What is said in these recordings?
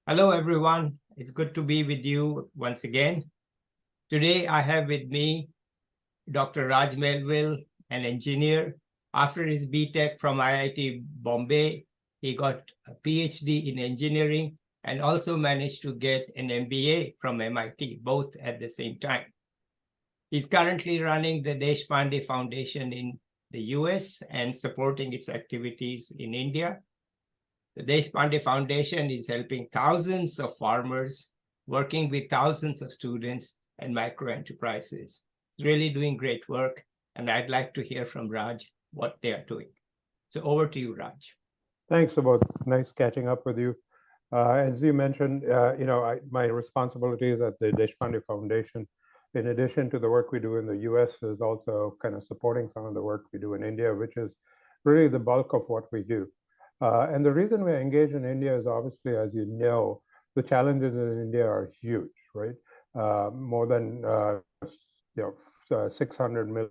Hello, everyone. It's good to be with you once again. Today, I have with me Dr. Raj Melville, an engineer. After his BTech from IIT Bombay, he got a PhD in engineering and also managed to get an MBA from MIT, both at the same time. He's currently running the Deshpande Foundation in the US and supporting its activities in India. The Deshpande Foundation is helping thousands of farmers, working with thousands of students and micro enterprises. It's really doing great work, and I'd like to hear from Raj what they are doing. So over to you, Raj. Thanks, about nice catching up with you. As you mentioned, my responsibilities at the Deshpande Foundation, in addition to the work we do in the U.S., is also kind of supporting some of the work we do in India, which is really the bulk of what we do. And the reason we engage in India is obviously, as you know, the challenges in India are huge, right? More than 600 million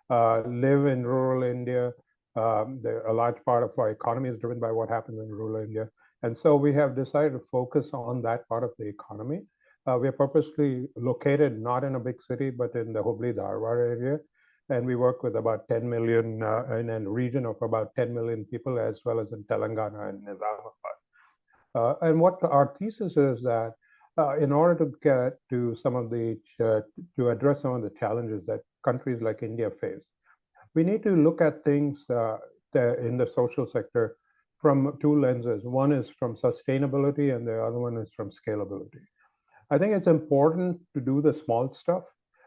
live in rural India. A large part of our economy is driven by what happens in rural India. And so we have decided to focus on that part of the economy. We are purposely located not in a big city, but in the Hubli Dharwad area. And we work with about 10 million in a region of about 10 million people, as well as in Telangana and Nizamabad. And what our thesis is that in order to get to some of to address some of the challenges that countries like India face, we need to look at things in the social sector from two lenses. One is from sustainability, and the other one is from scalability. I think it's important to do the small stuff,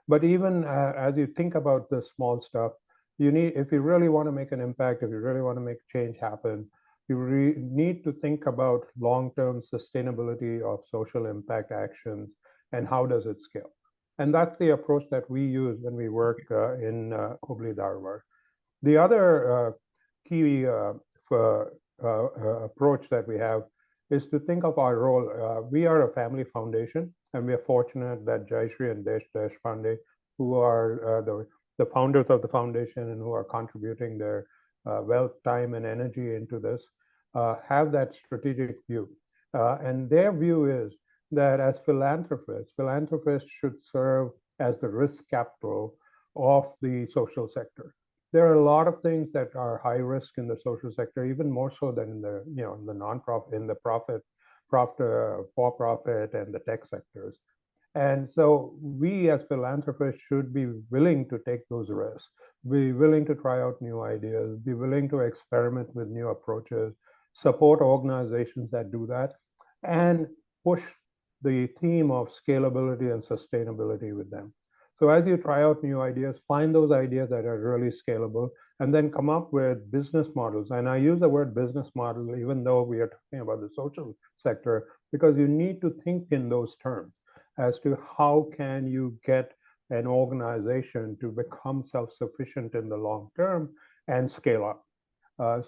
but even as you think about the small stuff, if you really want to make an impact, if you really want to make change happen, you need to think about long-term sustainability of social impact actions and how does it scale. And that's the approach that we use when we work in Hubli Dharwad. The other key approach that we have is to think of our role. We are a family foundation, and we are fortunate that Shree and Deshpande, who are the founders of the foundation and who are contributing their wealth, time, and energy into this, have that strategic view. And their view is that as philanthropists should serve as the risk capital of the social sector. There are a lot of things that are high risk in the social sector, even more so than in the in the non-profit, in the for-profit, and the tech sectors. And so we as philanthropists should be willing to take those risks, be willing to try out new ideas, be willing to experiment with new approaches, support organizations that do that, and push the theme of scalability and sustainability with them. So as you try out new ideas, find those ideas that are really scalable, and then come up with business models. And I use the word business model, even though we are talking about the social sector, because you need to think in those terms as to how can you get an organization to become self-sufficient in the long term and scale up.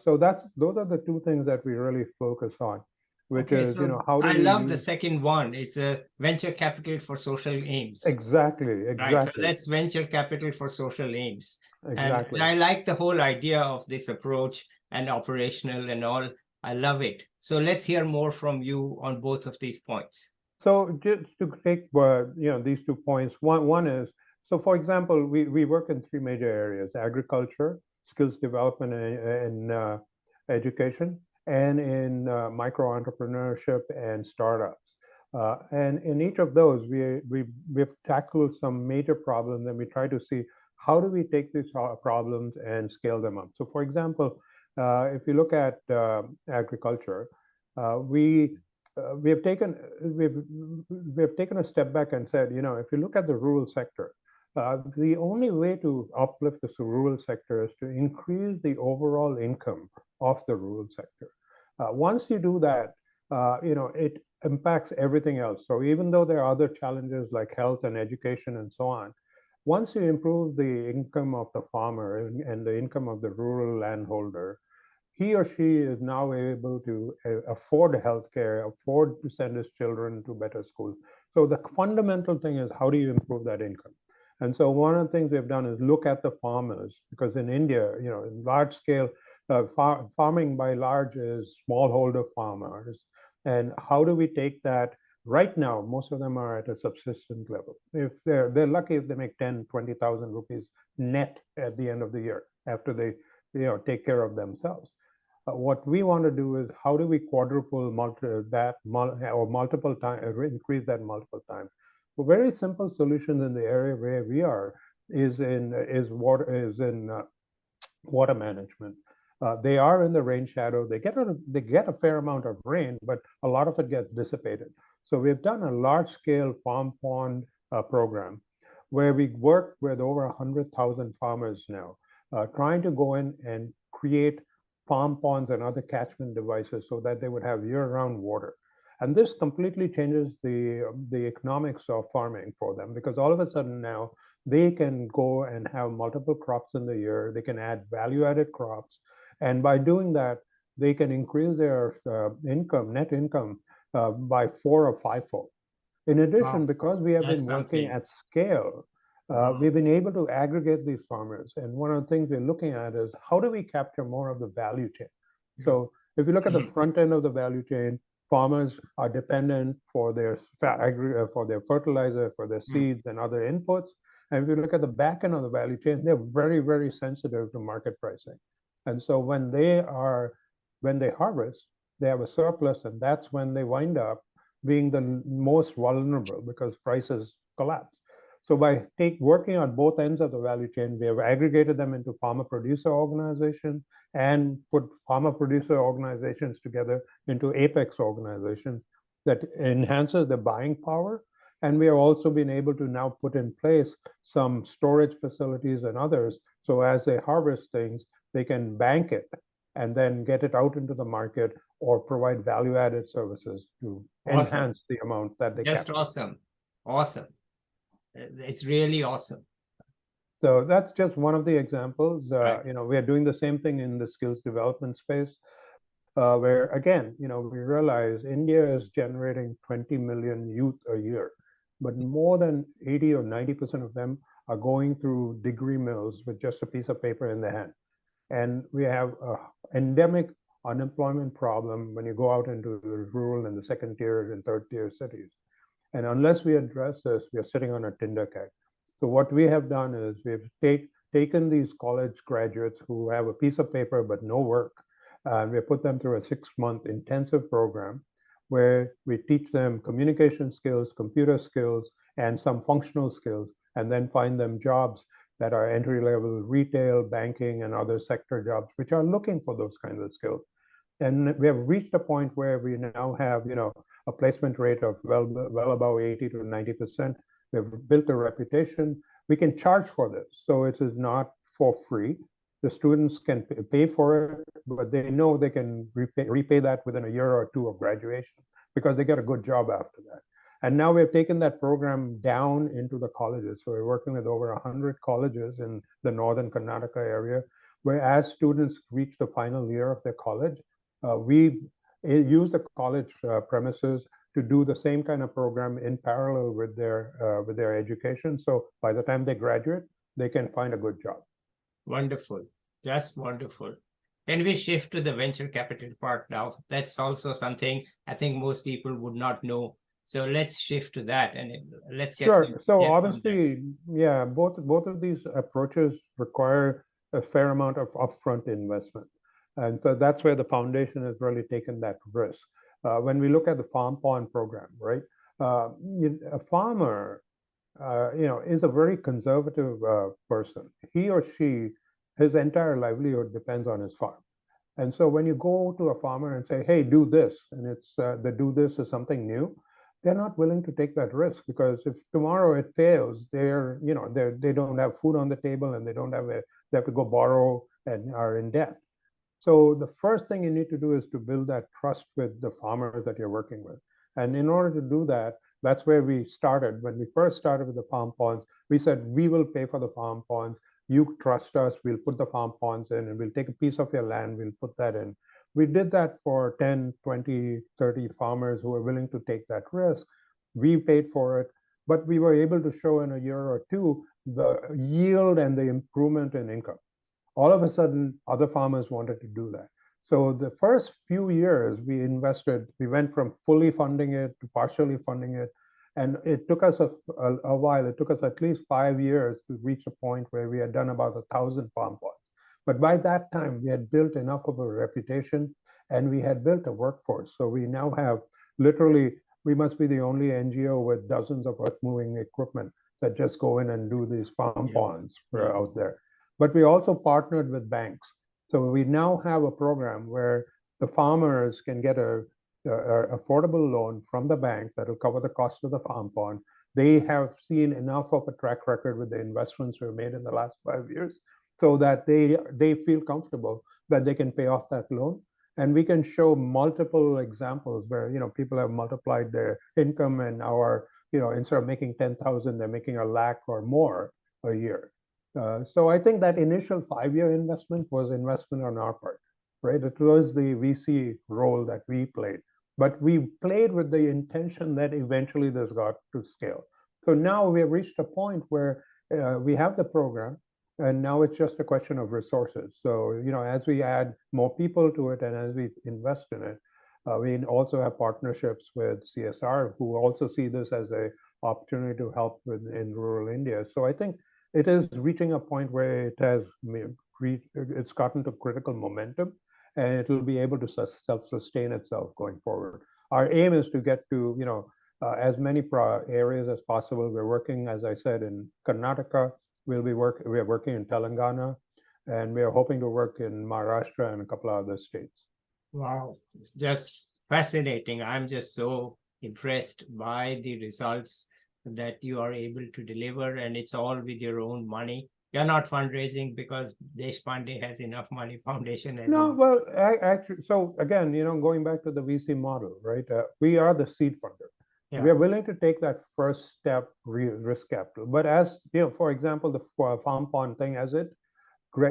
So those are the two things that we really focus on, which Okay, is, so how do I we love the use second one. It's a venture capital for social aims. exactly, Right. So exactly, that's venture capital for social aims. And exactly. I like the whole idea of this approach and operational and all. I love it. So let's hear more from you on both of these points. So just to take these 2 points, one is, so for example, we work in three major areas: agriculture, skills development, and education, and in micro entrepreneurship and startups. And in each of those, we've tackled some major problems, and we try to see how do we take these problems and scale them up. So, for example, if you look at agriculture, we have taken a step back and said, if you look at the rural sector, the only way to uplift the rural sector is to increase the overall income of the rural sector. Once you do that, it impacts everything else. So even though there are other challenges like health and education and so on, once you improve the income of the farmer and the income of the rural landholder, he or she is now able to afford healthcare, afford to send his children to better schools. So the fundamental thing is, how do you improve that income? And so one of the things we've done is look at the farmers, because in India, in large scale, Farming by large is smallholder farmers. And how do we take that? Right now, most of them are at a subsistence level. If they're lucky if they make 10, 20,000 rupees net at the end of the year after they take care of themselves. What we want to do is how do we quadruple or multiple times, increase that multiple times. So very simple solutions in the area where we are is in water management. They are in the rain shadow. They get a fair amount of rain, but a lot of it gets dissipated. So we've done a large scale farm pond program where we work with over 100,000 farmers now, trying to go in and create farm ponds and other catchment devices so that they would have year-round water. And this completely changes the economics of farming for them, because all of a sudden now they can go and have multiple crops in the year. They can add value-added crops. And by doing that, they can increase their net income, by 4 or 5-fold. In addition, Wow, because we have been that's working something. at scale, we've been able to aggregate these farmers. And one of the things we're looking at is how do we capture more of the value chain? So if you look at the front end of the value chain, farmers are dependent for their fertilizer, for their seeds and other inputs. And if you look at the back end of the value chain, they're very, very sensitive to market pricing. And so when they harvest, they have a surplus, and that's when they wind up being the most vulnerable because prices collapse. So by working on both ends of the value chain, we have aggregated them into farmer-producer organizations and put farmer-producer organizations together into apex organizations that enhances the buying power. And we have also been able to now put in place some storage facilities and others. So as they harvest things, they can bank it and then get it out into the market or provide value-added services to Awesome. enhance the amount that they Just capture. awesome. Awesome. It's really awesome. So that's just one of the examples. Right. We are doing the same thing in the skills development space, where again, we realize India is generating 20 million youth a year, but more than 80 or 90% of them are going through degree mills with just a piece of paper in their hand. And we have an endemic unemployment problem when you go out into the rural and the second tier and third tier cities. And unless we address this, we are sitting on a tinder keg. So what we have done is we've taken these college graduates who have a piece of paper but no work, and we put them through a 6-month intensive program where we teach them communication skills, computer skills, and some functional skills, and then find them jobs that are entry-level retail, banking, and other sector jobs, which are looking for those kinds of skills. And we have reached a point where we now have, a placement rate of well above 80 to 90%. We've built a reputation. We can charge for this, so it is not for free. The students can pay for it, but they know they can repay that within a year or two of graduation because they get a good job after that. And now we've taken that program down into the colleges. So we're working with over 100 colleges in the northern Karnataka area, where as students reach the final year of their college, we use the college premises to do the same kind of program in parallel with their education. So by the time they graduate, they can find a good job. Wonderful. Just wonderful. Can we shift to the venture capital part now? That's also something I think most people would not know. So let's shift to that and let's get Sure. So get obviously, yeah, both of these approaches require a fair amount of upfront investment. And so that's where the foundation has really taken that risk. When we look at the farm pond program, right? A farmer, is a very conservative person. He or she, his entire livelihood depends on his farm. And so when you go to a farmer and say, hey, do this, and it's the do this is something new, they're not willing to take that risk, because if tomorrow it fails, they don't have food on the table, and they have to go borrow and are in debt. So the first thing you need to do is to build that trust with the farmers that you're working with. And in order to do that, that's where we started. When we first started with the farm ponds, we said, we will pay for the farm ponds. You trust us, we'll put the farm ponds in, and we'll take a piece of your land, we'll put that in. We did that for 10, 20, 30 farmers who were willing to take that risk. We paid for it, but we were able to show in a year or two the yield and the improvement in income. all of a sudden other farmers wanted to do that. So the first few years we went from fully funding it to partially funding it. And it took us a while. It took us at least 5 years to reach a point where we had done about 1,000 farm pods. But by that time, we had built enough of a reputation and we had built a workforce. So we now have literally, we must be the only NGO with dozens of earth moving equipment that just go in and do these farm ponds out there. But we also partnered with banks. So we now have a program where the farmers can get a affordable loan from the bank that will cover the cost of the farm pond. They have seen enough of a track record with the investments we've made in the last 5 years so that they feel comfortable that they can pay off that loan. And we can show multiple examples where people have multiplied their income and instead of making 10,000, they're making 1 lakh or more a year. So I think that initial 5-year investment was investment on our part, right? It was the VC role that we played. But we played with the intention that eventually this got to scale. So now we have reached a point where we have the program, and now it's just a question of resources. So, as we add more people to it and as we invest in it, we also have partnerships with CSR who also see this as an opportunity to help in rural India. So I think it is reaching a point where it's gotten to critical momentum, and it will be able to self-sustain itself going forward. Our aim is to get to as many areas as possible. We're working, as I said, in Karnataka. We are working in Telangana, and we are hoping to work in Maharashtra and a couple of other states. Wow, it's just fascinating. I'm just so impressed by the results that you are able to deliver, and it's all with your own money. You're not fundraising because Deshpande has enough money, foundation. No, well, actually, so again, going back to the VC model, right? We are the seed funder. Yeah. We are willing to take that first step, risk capital. But as, for example, the farm pond thing, as it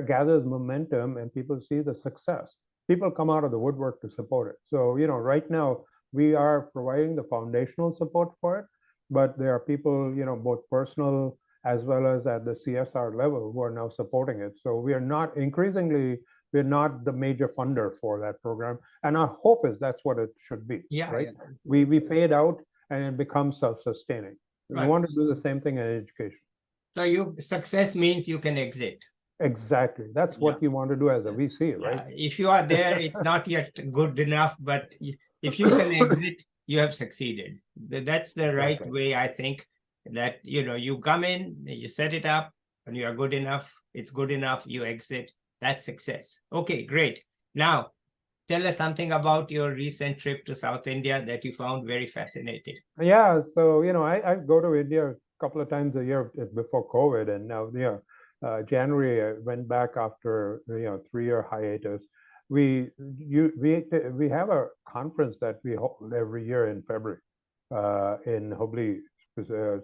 gathers momentum and people see the success, people come out of the woodwork to support it. So, right now we are providing the foundational support for it, but there are people, both personal as well as at the CSR level who are now supporting it. So we're not the major funder for that program. And our hope is that's what it should be, right? Yeah. We fade out and it becomes self-sustaining. Right. We want to do the same thing in education. So success means you can exit. Exactly. That's what you want to do as a VC, right? If you are there, it's not yet good enough, but if you can exit, you have succeeded. That's the right way, I think, that, you come in, you set it up, and you are good enough, it's good enough, you exit. That's success. Okay, great. Now, tell us something about your recent trip to South India that you found very fascinating. Yeah, so, I go to India a couple of times a year before COVID, and now, January, I went back after 3-year hiatus. We have a conference that we hold every year in February in Hubli,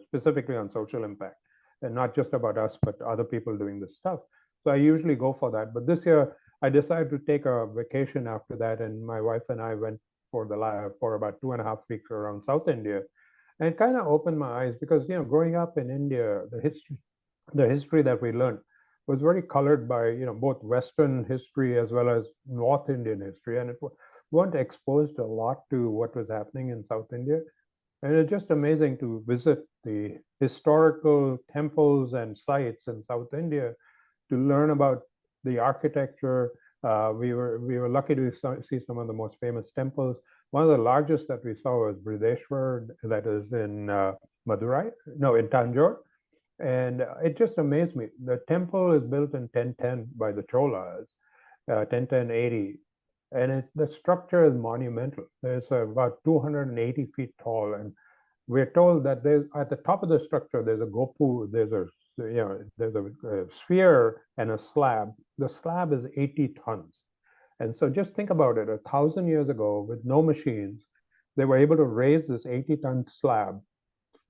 specifically on social impact, and not just about us, but other people doing this stuff. So I usually go for that. But this year, I decided to take a vacation after that, and my wife and I went for about 2.5 weeks around South India, and it kind of opened my eyes because growing up in India, the history that we learned was very colored by both Western history as well as North Indian history, and it weren't exposed a lot to what was happening in South India. And it's just amazing to visit the historical temples and sites in South India to learn about the architecture. We were lucky to see some of the most famous temples. One of the largest that we saw was Brideshwar, that is in in Tanjore. And it just amazed me. The temple is built in 1010 by the Cholas, 1010-80. And the structure is monumental. It's about 280 feet tall. And we're told that at the top of the structure, there's a gopu, there's a sphere and a slab. The slab is 80 tons. And so just think about it. 1,000 years ago, with no machines, they were able to raise this 80-ton slab,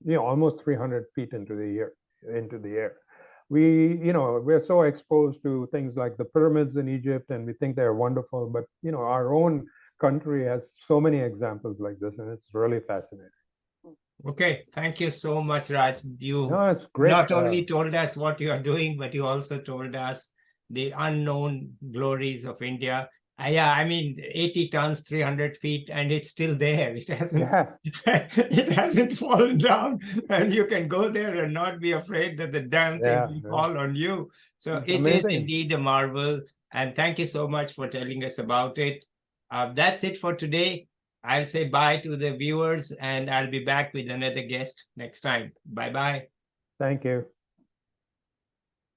almost 300 feet into the air. We're so exposed to things like the pyramids in Egypt, and we think they're wonderful, but our own country has so many examples like this, and it's really fascinating. Okay, thank you so much, Raj. You it's great. Not only told us what you are doing, but you also told us the unknown glories of India. Yeah, I mean, 80 tons, 300 feet, and it's still there. It hasn't, Yeah. it hasn't fallen down, and you can go there and not be afraid that the damn thing Yeah. will Yeah. fall on you. So It's it is amazing. indeed a marvel, and thank you so much for telling us about it. That's it for today. I'll say bye to the viewers, and I'll be back with another guest next time. Bye-bye. Thank you.